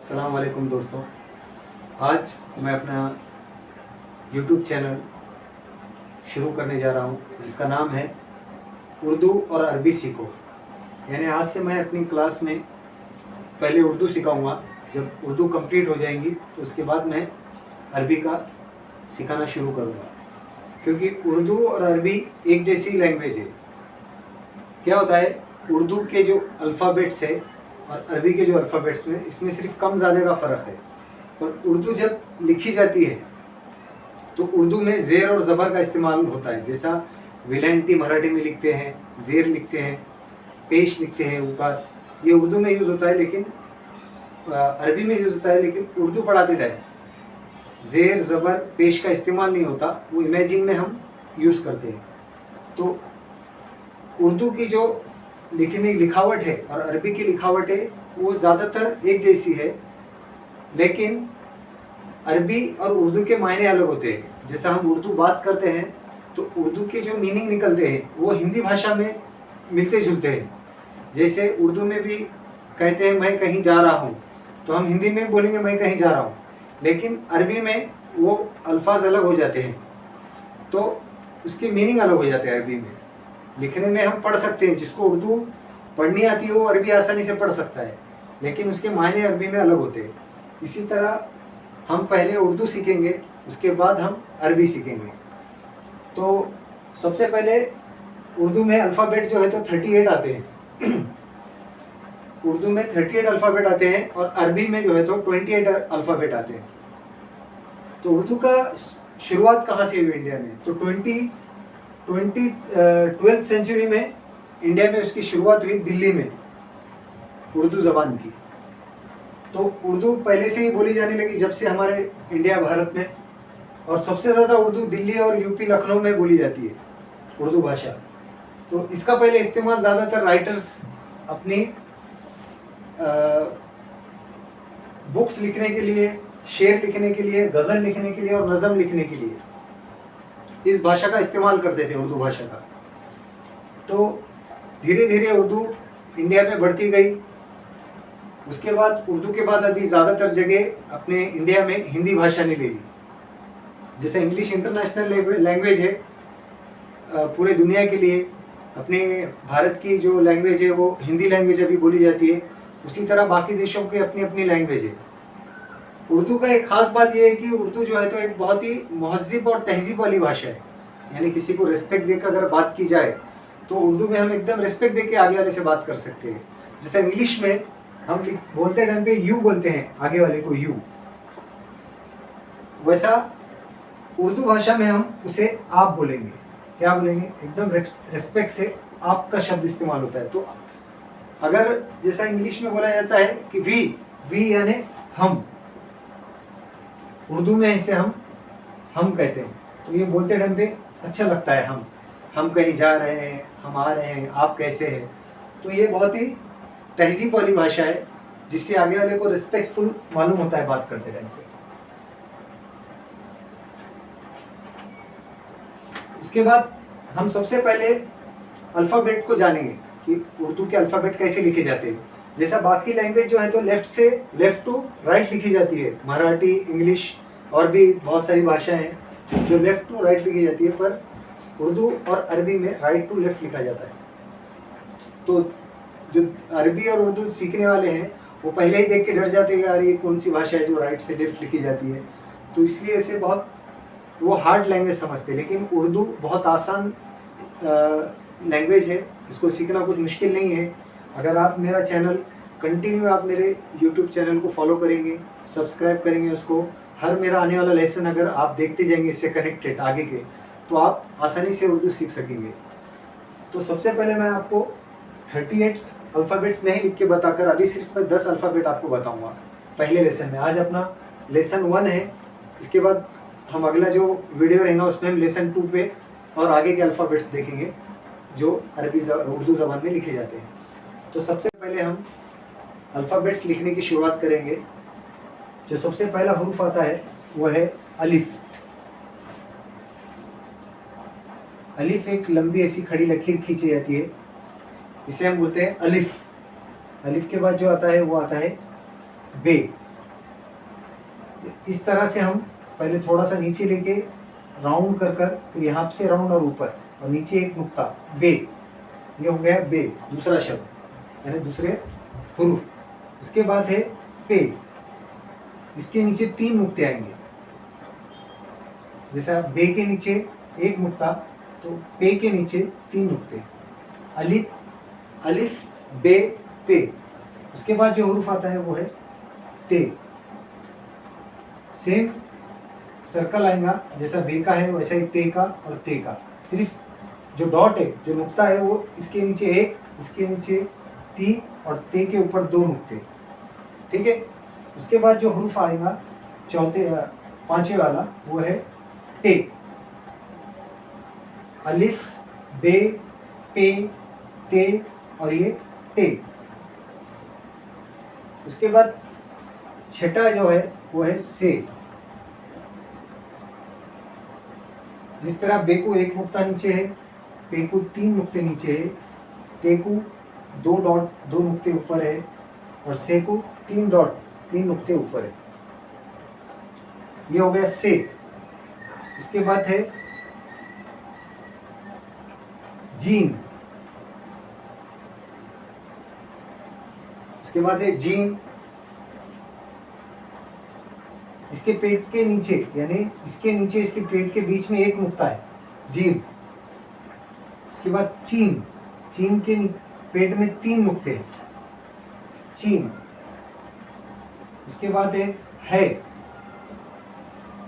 अस्सलाम वालेकुम दोस्तों। आज मैं अपना YouTube चैनल शुरू करने जा रहा हूँ जिसका नाम है उर्दू और अरबी सीखो। यानी आज से मैं अपनी क्लास में पहले उर्दू सिखाऊंगा। जब उर्दू कंप्लीट हो जाएंगी तो उसके बाद मैं अरबी का सिखाना शुरू करूँगा, क्योंकि उर्दू और अरबी एक जैसी लैंग्वेज है। क्या होता है, उर्दू के जो अल्फ़ाबेट्स है और अरबी के जो अल्फ़ाबेट्स में इसमें सिर्फ कम ज़्यादा का फ़र्क है। पर उर्दू जब लिखी जाती है तो उर्दू में ज़ेर और ज़बर का इस्तेमाल होता है। जैसा विलैंटी मराठी में लिखते हैं, ज़ेर लिखते हैं, पेश लिखते हैं, उकार, ये उर्दू में यूज़ होता है, लेकिन अरबी में यूज़ होता है। लेकिन उर्दू पढ़ाते टाइम ज़ेर ज़बर पेश का इस्तेमाल नहीं होता, वो इमेजिंग में हम यूज़ करते हैं। तो उर्दू की जो लिखावट है और अरबी की लिखावट है वो ज़्यादातर एक जैसी है, लेकिन अरबी और उर्दू के मायने अलग होते हैं। जैसा हम उर्दू बात करते हैं तो उर्दू के जो मीनिंग निकलते हैं वो हिंदी भाषा में मिलते जुलते हैं। जैसे उर्दू में भी कहते हैं मैं कहीं जा रहा हूँ, तो हम हिंदी में बोलेंगे मैं कहीं जा रहा हूँ, लेकिन अरबी में वो अल्फाज अलग हो जाते हैं, तो उसकी मीनिंग अलग हो जाते हैं। अरबी में लिखने में हम पढ़ सकते हैं, जिसको उर्दू पढ़नी आती है वो अरबी आसानी से पढ़ सकता है, लेकिन उसके मायने अरबी में अलग होते हैं। इसी तरह हम पहले उर्दू सीखेंगे, उसके बाद हम अरबी सीखेंगे। तो सबसे पहले उर्दू में अल्फ़ाबेट जो है तो 38 आते हैं उर्दू में 38 अल्फ़ाबेट आते हैं और अरबी में जो है तो 28 अल्फ़ाबेट आते हैं। तो उर्दू का शुरुआत कहाँ से हुई इंडिया में? तो 12th सेंचुरी में इंडिया में उसकी शुरुआत हुई, दिल्ली में, उर्दू ज़बान की। तो उर्दू पहले से ही बोली जाने लगी जब से हमारे इंडिया भारत में, और सबसे ज़्यादा उर्दू दिल्ली और यूपी लखनऊ में बोली जाती है उर्दू भाषा। तो इसका पहले इस्तेमाल ज़्यादातर राइटर्स अपनी बुक्स लिखने के लिए, शेर लिखने के लिए, गज़ल लिखने के लिए और नज़म लिखने के लिए इस भाषा का इस्तेमाल करते थे, उर्दू भाषा का। तो धीरे धीरे उर्दू इंडिया में बढ़ती गई। उसके बाद उर्दू के बाद अभी ज़्यादातर जगह अपने इंडिया में हिंदी भाषा ने ले ली। जैसे इंग्लिश इंटरनेशनल लैंग्वेज है पूरे दुनिया के लिए, अपने भारत की जो लैंग्वेज है वो हिंदी लैंग्वेज अभी बोली जाती है, उसी तरह बाकी देशों की अपनी अपनी लैंग्वेज है। उर्दू का एक ख़ास बात यह है कि उर्दू जो है तो एक बहुत ही महज़्ज़ब और तहज़ीब वाली भाषा है। यानी किसी को रिस्पेक्ट देकर अगर बात की जाए तो उर्दू में हम एकदम रिस्पेक्ट देके आगे वाले से बात कर सकते हैं। जैसे इंग्लिश में हम बोलते टाइम पे यू बोलते हैं, आगे वाले को यू, वैसा उर्दू भाषा में हम उसे आप बोलेंगे। क्या बोलेंगे? एकदम रिस्पेक्ट से आप का शब्द इस्तेमाल होता है। तो अगर जैसा इंग्लिश में बोला जाता है कि वी यानी हम, उर्दू में इसे हम कहते हैं। तो ये बोलते टाइम पे अच्छा लगता है, हम कहीं जा रहे हैं, हम आ रहे हैं, आप कैसे हैं। तो ये बहुत ही तहज़ीब वाली भाषा है, जिससे आगे वाले को रिस्पेक्टफुल मालूम होता है बात करते टाइम पे। उसके बाद हम सबसे पहले अल्फ़ाबेट को जानेंगे कि उर्दू के अल्फ़ाबेट कैसे लिखे जाते हैं। जैसा बाकी लैंग्वेज जो है तो लेफ़्ट टू राइट लिखी जाती है, मराठी, इंग्लिश और भी बहुत सारी भाषाएं हैं जो लेफ़्ट टू राइट लिखी जाती है, पर उर्दू और अरबी में राइट टू लेफ़्ट लिखा जाता है। तो जो अरबी और उर्दू सीखने वाले हैं वो पहले ही देख के डर जाते हैं, यार ये कौन सी भाषा है जो राइट से लेफ़्ट लिखी जाती है। तो इसलिए इसे बहुत वो हार्ड लैंग्वेज समझते हैं, लेकिन उर्दू बहुत आसान लैंग्वेज है, इसको सीखना कुछ मुश्किल नहीं है। अगर आप मेरा चैनल कंटिन्यू, आप मेरे YouTube चैनल को फॉलो करेंगे, सब्सक्राइब करेंगे उसको, हर मेरा आने वाला लेसन अगर आप देखते जाएंगे इससे कनेक्टेड आगे के, तो आप आसानी से उर्दू सीख सकेंगे। तो सबसे पहले मैं आपको 38 अल्फ़ाबेट्स नहीं लिख के बताकर अभी सिर्फ मैं 10 अल्फ़ाबेट आपको बताऊंगा पहले लेसन में। आज अपना लेसन 1 है, इसके बाद हम अगला जो वीडियो रहेगा उसमें हम लेसन 2 पे और आगे के अल्फ़ाबेट्स देखेंगे जो उर्दू ज़बान में लिखे जाते हैं। तो सबसे पहले हम अल्फ़ाबेट्स लिखने की शुरुआत करेंगे। जो सबसे पहला हरूफ आता है वो है अलिफ। अलिफ एक लंबी ऐसी खड़ी लकीर खींची जाती है, इसे हम बोलते हैं अलिफ। अलिफ के बाद जो आता है वो आता है बे। इस तरह से हम पहले थोड़ा सा नीचे लेके राउंड कर कर फिर यहाँ से राउंड और ऊपर और नीचे एक नुक्ता बे, ये हो गया बे दूसरा शब्द यानी दूसरे हुरूफ। उसके बाद है पे, इसके नीचे 3 नुक्ते आएंगे। जैसा बे के नीचे एक नुक्ता तो पे के नीचे 3 नुक्ते, अलिफ अलिफ बे पे। उसके बाद जो हुरूफ आता है वो है ते। सेम सर्कल आएगा, जैसा बे का है वैसा ही पे का और ते का, सिर्फ जो डॉट है जो नुक्ता है वो इसके नीचे 1, इसके नीचे 3 और ते के ऊपर 2 नुक्ते। ठीक है। उसके बाद जो हुरूफ आएगा पांचवे वाला वो है ते। अलिफ बे पे ते और ये ते। उसके बाद छठा जो है वो है से। जिस तरह बे को 1 नुक्ता नीचे है, पे को 3 नुक्ते नीचे है, ते को 2 नुक्ते ऊपर है और से को 3 नुक्ते ऊपर है। ये हो गया से। उसके बाद है जीन। उसके बाद है जीन। इसके पेट के नीचे यानी इसके नीचे इसके पेट के बीच में 1 नुक्ता है, जीन। उसके बाद चीन। चीन के पेट में 3 नुक्ते हैं, चीन। उसके बाद है,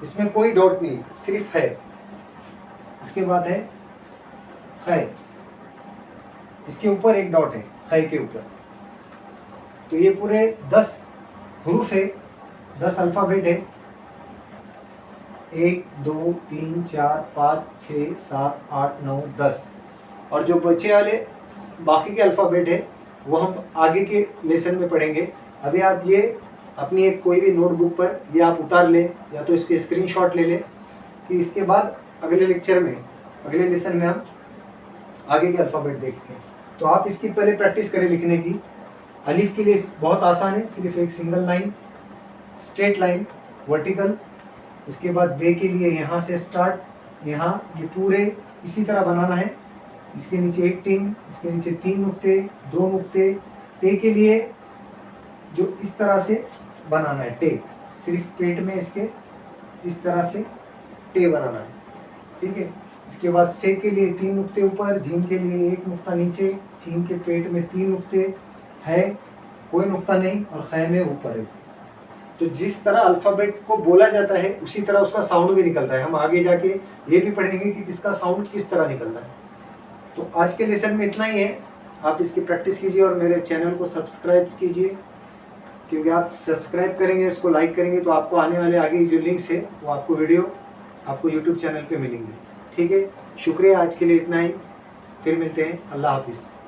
इसमें कोई डॉट नहीं सिर्फ है। उसके बाद है खै, इसके ऊपर 1 डॉट है खै के ऊपर। तो ये पूरे 10 हुरूफ है, 10 अल्फ़ाबेट है। 1 2 3 4 5 6 7 8 9 10। और जो बचे वाले बाकी के अल्फ़ाबेट है वो हम आगे के लेसन में पढ़ेंगे। अभी आप ये अपनी एक कोई भी नोटबुक पर ये आप उतार लें या तो इसके स्क्रीनशॉट ले लें कि इसके बाद अगले लेक्चर में अगले लेसन में हम आगे के अल्फ़ाबेट देखते हैं। तो आप इसकी पहले प्रैक्टिस करें लिखने की। अलिफ के लिए बहुत आसान है, सिर्फ एक single line, straight line, vertical. उसके बाद बे के लिए यहाँ से स्टार्ट, यहाँ ये पूरे इसी तरह बनाना है। इसके नीचे 1 टिंग, इसके नीचे 3 नुक्ते, 2 नुक्ते। टे के लिए जो इस तरह से बनाना है, टे सिर्फ पेट में इसके इस तरह से टे बनाना है। ठीक है। इसके बाद से के लिए 3 नुक्ते ऊपर, जीम के लिए 1 नुक्ता नीचे, चीन के पेट में 3 नुक्ते, है कोई नुक्ता नहीं और खै में ऊपर है। तो जिस तरह अल्फ़ाबेट को बोला जाता है उसी तरह उसका साउंड भी निकलता है। हम आगे जाके ये भी पढ़ेंगे कि किसका साउंड किस तरह निकलता है। तो आज के लेसन में इतना ही है। आप इसकी प्रैक्टिस कीजिए और मेरे चैनल को सब्सक्राइब कीजिए, क्योंकि आप सब्सक्राइब करेंगे, इसको लाइक करेंगे तो आपको आने वाले आगे जो लिंक्स है वो आपको वीडियो आपको यूट्यूब चैनल पे मिलेंगे। ठीक है। शुक्रिया, आज के लिए इतना ही। फिर मिलते हैं। अल्लाह हाफिज़।